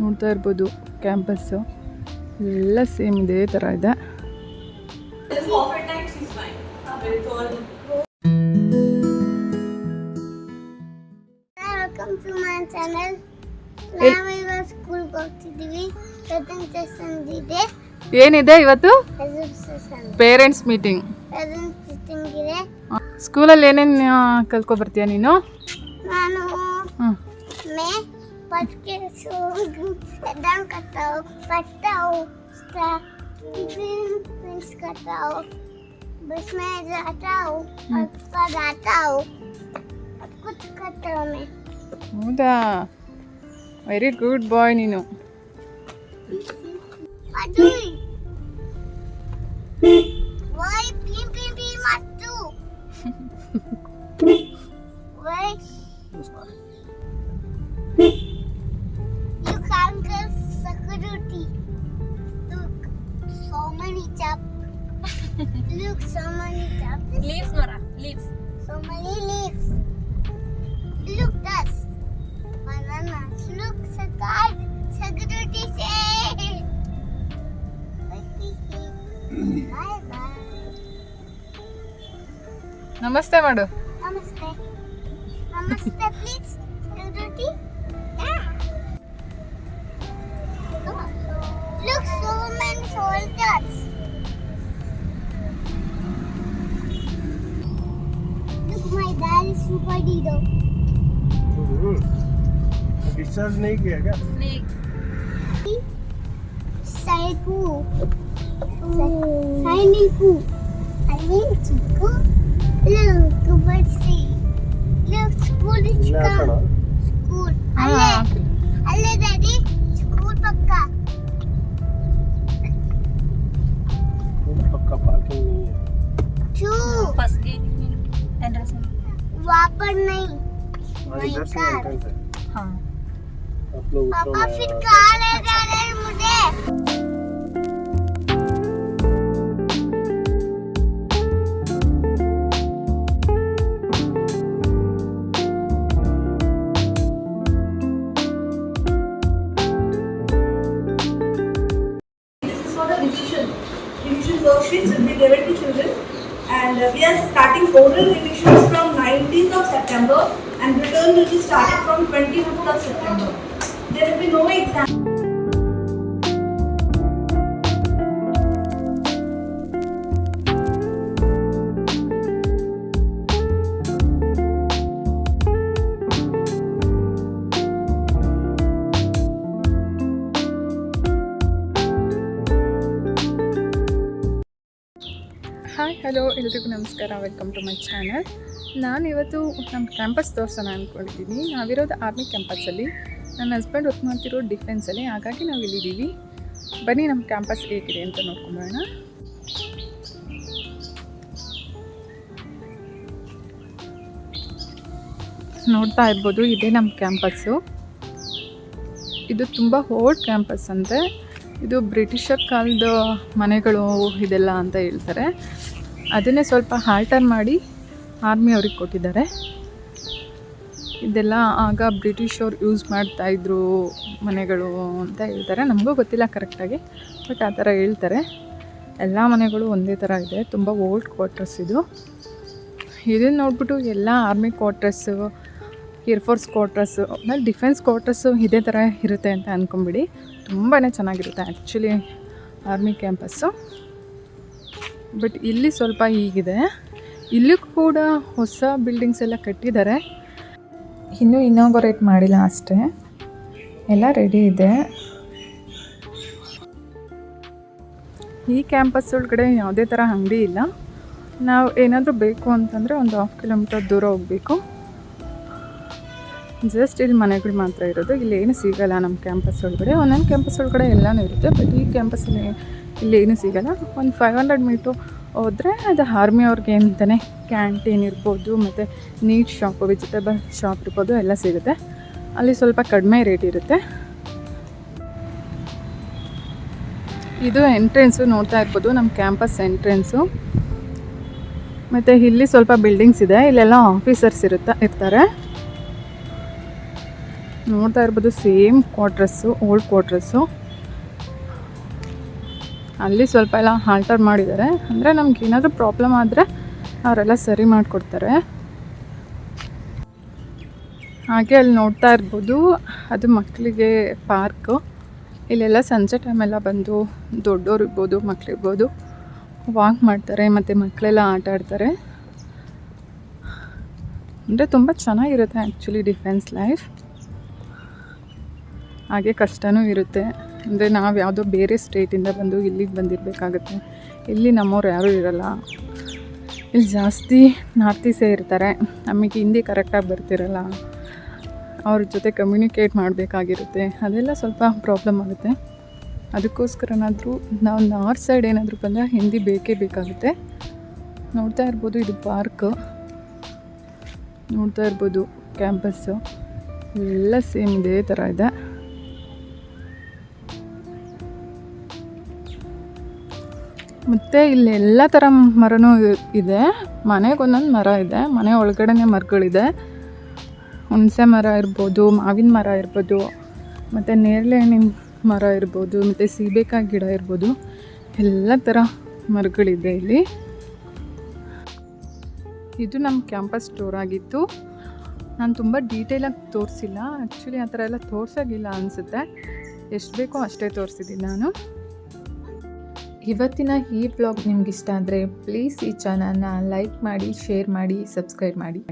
ನೋಡ್ತಾ ಇರ್ಬೋದು ಕ್ಯಾಂಪಸ್ಸು ಎಲ್ಲ ಸೇಮ್ ಇದೇ ಥರ ಇದೆ. Welcome to my channel. ನಾವು ಇವಾಗ ಸ್ಕೂಲ್ಗೆ ಹೋಗ್ತಿದ್ದೀವಿ. ಪ್ರೆಸೆಂಟೇಷನ್ ಇದೆ. ಏನಿದೆ ಇವತ್ತು? Parents meeting. ಇದೆ. ಸ್ಕೂಲಲ್ಲಿ ಏನೇನು ಕಲ್ತ್ಕೊ ಬರ್ತೀಯ ನೀನು? ನಾನು पटकेसु एकदम करता हूँ, पढ़ता हूँ, टिफिन करता हूँ, बस में जाता हूँ, पढ़ाता हूँ, कुछ करता हूँ मैं. ಹೌದಾ, ವೆರಿ ಗುಡ್ ಬಾಯ್ ನೀನು. Why pim matu? Why? You can't get security. Look, so many chapters. Look, so many chapters. Leaves, Mara. Leaves. So many leaves. Look, dust. Bananas. Look, card. Security say. Bye bye. ನಮಸ್ತೆ ಮಾಡು. Namaste. Namaste, please. Security. Look, so many soldiers. Look, my dad is superhero. Discharge नहीं किया क्या? नहीं. Saiku. Sainiku. I mean Chiku. Look, but see. Look, school is come. School. Alle daddy. School pakka. पक्का parking नहीं है. Two. First gate. Entrance. वहाँ पर नहीं. इधर से एंट्रेंस है. हाँ. आप लोग उतरो. पापा फिर कहाँ ले जा रहे हैं मुझे? Revision worksheets will be given to children, and we are starting oral revisions from 19th of September, and return will be started from 25th of September. There will be no exam. Hi hello ಎಲ್ರಿಗೂ ನಮಸ್ಕಾರ, welcome to my channel. ನಾನಿವತ್ತು ನಮ್ಮ campus ತೋರಿಸೋಣ ಅಂದ್ಕೊಂಡಿದ್ದೀನಿ. ನಾವಿರೋದು army ಕ್ಯಾಂಪಸ್ಸಲ್ಲಿ, ನನ್ನ husband work ಮಾಡ್ತಿರೋ ಡಿಫೆನ್ಸಲ್ಲಿ, ಹಾಗಾಗಿ ನಾವು ಇಲ್ಲಿದ್ದೀವಿ. ಬನ್ನಿ ನಮ್ಮ ಕ್ಯಾಂಪಸ್ ಹೇಗಿದೆ ಅಂತ ನೋಡ್ಕೊಂಬೋಣ. ನೋಡ್ತಾ ಇರ್ಬೋದು, ಇದೇ ನಮ್ಮ ಕ್ಯಾಂಪಸ್ಸು. ಇದು ತುಂಬ ಓಲ್ಡ್ ಕ್ಯಾಂಪಸ್ ಅಂತೆ. ಇದು ಬ್ರಿಟಿಷರ್ ಕಾಲದ ಮನೆಗಳು ಇದೆಲ್ಲ ಅಂತ ಹೇಳ್ತಾರೆ. ಅದನ್ನೇ ಸ್ವಲ್ಪ ಆಲ್ಟರ್ ಮಾಡಿ ಆರ್ಮಿ ಅವ್ರಿಗೆ ಕೊಟ್ಟಿದ್ದಾರೆ. ಇದೆಲ್ಲ ಆಗ ಬ್ರಿಟಿಷವ್ರು ಯೂಸ್ ಮಾಡ್ತಾಯಿದ್ರು ಮನೆಗಳು ಅಂತ ಹೇಳ್ತಾರೆ. ನಮಗೂ ಗೊತ್ತಿಲ್ಲ ಕರೆಕ್ಟಾಗಿ, ಬಟ್ ಆ ಥರ ಹೇಳ್ತಾರೆ. ಎಲ್ಲ ಮನೆಗಳು ಒಂದೇ ಥರ ಇದೆ. ತುಂಬ ಓಲ್ಡ್ ಕ್ವಾರ್ಟರ್ಸ್ ಇದು. ಇದನ್ನು ನೋಡ್ಬಿಟ್ಟು ಎಲ್ಲ ಆರ್ಮಿ ಕ್ವಾರ್ಟರ್ಸು, ಏರ್ಫೋರ್ಸ್ ಕ್ವಾರ್ಟರ್ಸು, ಆಮೇಲೆ ಡಿಫೆನ್ಸ್ ಕ್ವಾರ್ಟರ್ಸು ಇದೇ ಥರ ಇರುತ್ತೆ ಅಂತ ಅಂದ್ಕೊಂಬಿಡಿ. ತುಂಬಾ ಚೆನ್ನಾಗಿರುತ್ತೆ ಆ್ಯಕ್ಚುಲಿ ಆರ್ಮಿ ಕ್ಯಾಂಪಸ್ಸು. ಬಟ್ ಇಲ್ಲಿ ಸ್ವಲ್ಪ ಹೀಗಿದೆ. ಇಲ್ಲೂ ಕೂಡ ಹೊಸ ಬಿಲ್ಡಿಂಗ್ಸ್ ಎಲ್ಲ ಕಟ್ಟಿದ್ದಾರೆ. ಇನ್ನೂ ಇನಾಗರೇಟ್ ಮಾಡಿಲ್ಲ ಅಷ್ಟೇ, ಎಲ್ಲ ರೆಡಿ ಇದೆ. ಈ ಕ್ಯಾಂಪಸ್ ಒಳಗಡೆ ಯಾವುದೇ ಥರ ಅಂಗಡಿ ಇಲ್ಲ. ನಾವು ಏನಾದರೂ ಬೇಕು ಅಂತಂದರೆ ಒಂದು 1/2 ಕಿಲೋಮೀಟರ್ ದೂರ ಹೋಗಬೇಕು. ಜಸ್ಟ್ ಇಲ್ಲಿ ಮನೆಗಳು ಮಾತ್ರ ಇರೋದು. ಇಲ್ಲಿ ಏನು ಸಿಗೋಲ್ಲ ನಮ್ಮ ಕ್ಯಾಂಪಸ್ ಒಳಗಡೆ. ಒಂದೊಂದು ಕ್ಯಾಂಪಸ್ ಒಳಗಡೆ ಎಲ್ಲನೂ ಇರುತ್ತೆ, ಬಟ್ ಈ ಕ್ಯಾಂಪಸ್ಸಲ್ಲಿ ಇಲ್ಲಿ ಏನೂ ಸಿಗೋಲ್ಲ. ಒಂದು 500 ಮೀಟ್ರ್ ಹೋದರೆ ಅದು ಆರ್ಮಿ ಅವ್ರಿಗೆ ಅಂತಲೇ ಕ್ಯಾಂಟೀನ್ ಇರ್ಬೋದು, ಮತ್ತು ನೀಟ್ ಶಾಪು, ವೆಜಿಟೇಬಲ್ ಶಾಪ್ ಇರ್ಬೋದು, ಎಲ್ಲ ಸಿಗುತ್ತೆ. ಅಲ್ಲಿ ಸ್ವಲ್ಪ ಕಡಿಮೆ ರೇಟ್ ಇರುತ್ತೆ. ಇದು ಎಂಟ್ರೆನ್ಸು ನೋಡ್ತಾ ಇರ್ಬೋದು, ನಮ್ಮ ಕ್ಯಾಂಪಸ್ ಎಂಟ್ರೆನ್ಸು. ಮತ್ತು ಇಲ್ಲಿ ಸ್ವಲ್ಪ ಬಿಲ್ಡಿಂಗ್ಸ್ ಇದೆ. ಇಲ್ಲೆಲ್ಲ ಆಫೀಸರ್ಸ್ ಇರ್ತಾರೆ. ನೋಡ್ತಾ ಇರ್ಬೋದು ಸೇಮ್ ಕ್ವಾರ್ಟರ್ಸು, ಓಲ್ಡ್ ಕ್ವಾರ್ಟರ್ಸು. ಅಲ್ಲಿ ಸ್ವಲ್ಪ ಎಲ್ಲ ಆಲ್ಟರ್ ಮಾಡಿದ್ದಾರೆ, ಅಂದರೆ ನಮ್ಗೆ ಏನಾದರೂ ಪ್ರಾಬ್ಲಮ್ ಆದರೆ ಅವರೆಲ್ಲ ಸರಿ ಮಾಡಿಕೊಡ್ತಾರೆ. ಹಾಗೆ ಅಲ್ಲಿ ನೋಡ್ತಾ ಇರ್ಬೋದು, ಅದು ಮಕ್ಕಳಿಗೆ ಪಾರ್ಕು. ಇಲ್ಲೆಲ್ಲ ಸಂಜೆ ಟೈಮೆಲ್ಲ ಬಂದು ದೊಡ್ಡೋರು ಇರ್ಬೋದು, ಮಕ್ಕಳಿರ್ಬೋದು, ವಾಕ್ ಮಾಡ್ತಾರೆ ಮತ್ತು ಮಕ್ಕಳೆಲ್ಲ ಆಟ ಆಡ್ತಾರೆ. ಅಂದರೆ ತುಂಬ ಚೆನ್ನಾಗಿರುತ್ತೆ ಆ್ಯಕ್ಚುಲಿ ಡಿಫೆನ್ಸ್ ಲೈಫ್. ಹಾಗೆ ಕಷ್ಟವೂ ಇರುತ್ತೆ, ಅಂದರೆ ನಾವು ಯಾವುದೋ ಬೇರೆ ಸ್ಟೇಟಿಂದ ಬಂದು ಇಲ್ಲಿಗೆ ಬಂದಿರಬೇಕಾಗತ್ತೆ. ಇಲ್ಲಿ ನಮ್ಮವ್ರು ಯಾರೂ ಇರೋಲ್ಲ, ಇಲ್ಲಿ ಜಾಸ್ತಿ ನಾರ್ತ್ ಈಸೇ ಇರ್ತಾರೆ. ನಮಗೆ ಹಿಂದಿ ಕರೆಕ್ಟಾಗಿ ಬರ್ತಿರಲ್ಲ, ಅವ್ರ ಜೊತೆ ಕಮ್ಯುನಿಕೇಟ್ ಮಾಡಬೇಕಾಗಿರುತ್ತೆ, ಅದೆಲ್ಲ ಸ್ವಲ್ಪ ಪ್ರಾಬ್ಲಮ್ ಆಗುತ್ತೆ. ಅದಕ್ಕೋಸ್ಕರನಾದರೂ ನಾವು ನಾರ್ತ್ ಸೈಡ್ ಏನಾದರೂ ಬಂದರೆ ಹಿಂದಿ ಬೇಕೇ ಬೇಕಾಗುತ್ತೆ. ನೋಡ್ತಾ ಇರ್ಬೋದು, ಇದು ಪಾರ್ಕ್, ನೋಡ್ತಾ ಇರ್ಬೋದು ಕ್ಯಾಂಪಸ್ಸು ಎಲ್ಲ ಸೇಮ್ ಇದೇ ಥರ ಇದೆ. ಮತ್ತು ಇಲ್ಲಿ ಎಲ್ಲ ಥರ ಮರನೂ ಇದೆ. ಮನೆಗೊಂದೊಂದು ಮರ ಇದೆ, ಮನೆ ಒಳಗಡೆನೇ ಮರಗಳಿದೆ. ಹುಣಸೆ ಮರ ಇರ್ಬೋದು, ಮಾವಿನ ಮರ ಇರ್ಬೋದು, ಮತ್ತು ನೇರಳೆ ಹಣ್ಣಿನ ಮರ ಇರ್ಬೋದು, ಮತ್ತು ಸೀಬೆಕಾಯಿ ಗಿಡ ಇರ್ಬೋದು, ಎಲ್ಲ ಥರ ಮರಗಳಿದೆ ಇಲ್ಲಿ. ಇದು ನಮ್ಮ ಕ್ಯಾಂಪಸ್ ಟೂರ್ ಆಗಿತ್ತು. ನಾನು ತುಂಬ ಡೀಟೇಲಾಗಿ ತೋರಿಸಿಲ್ಲ, ಆ್ಯಕ್ಚುಲಿ ಆ ಥರ ಎಲ್ಲ ತೋರ್ಸೋಗಿಲ್ಲ ಅನಿಸುತ್ತೆ. ಎಷ್ಟು ಬೇಕೋ ಅಷ್ಟೇ ತೋರಿಸಿದ್ದೀನಿ ನಾನು. ಇವತ್ತಿನ ಈ ಬ್ಲಾಗ್ ನಿಮ್ಗೆ ಇಷ್ಟ ಆದರೆ ಪ್ಲೀಸ್ ಈ ಚಾನಲ್ನ ಲೈಕ್ ಮಾಡಿ, ಶೇರ್ ಮಾಡಿ, ಸಬ್ಸ್ಕ್ರೈಬ್ ಮಾಡಿ.